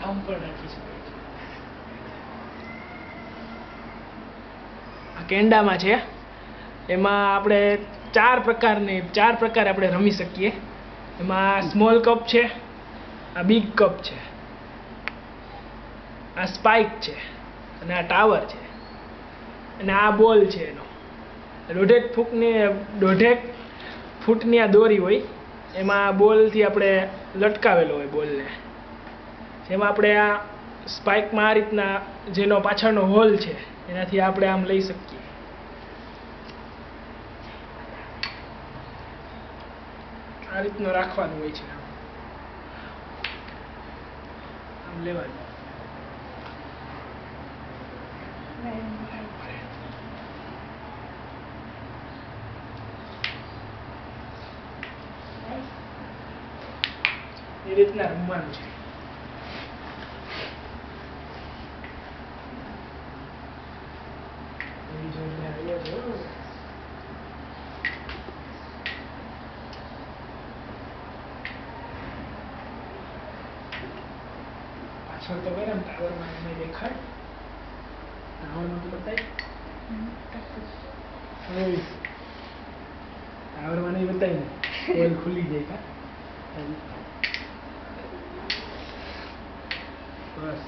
આમ પણ રાખી શકાય છે. આ કેન્ડામાં છે, એમાં આપણે ચાર પ્રકાર આપણે રમી શકીએ. એમાં સ્મોલ કપ છે, આ બિગ કપ છે, આ સ્પાઇક છે, અને આ ટાવર છે, અને આ બોલ છે. એનો 1.5 ફૂટની આ દોરી હોય, એમાં બોલથી આપણે લટકાવેલો હોય બોલને. જેમાં આપણે આ સ્પાઇકમાં આ રીતના જેનો પાછળનો હોલ છે એનાથી આપણે આમ લઈ શકીએ. આ રીતનું રાખવાનું હોય છે, આમ લેવાનું. એ રીતના રમવાનું છે. પાછળ તો કરે ટાવરમાં એને દેખાય, ટાવરમાં તો બતાય, ટાવરમાં નહીં બતાય ને, બોલ ખુલી જાય કા. બસ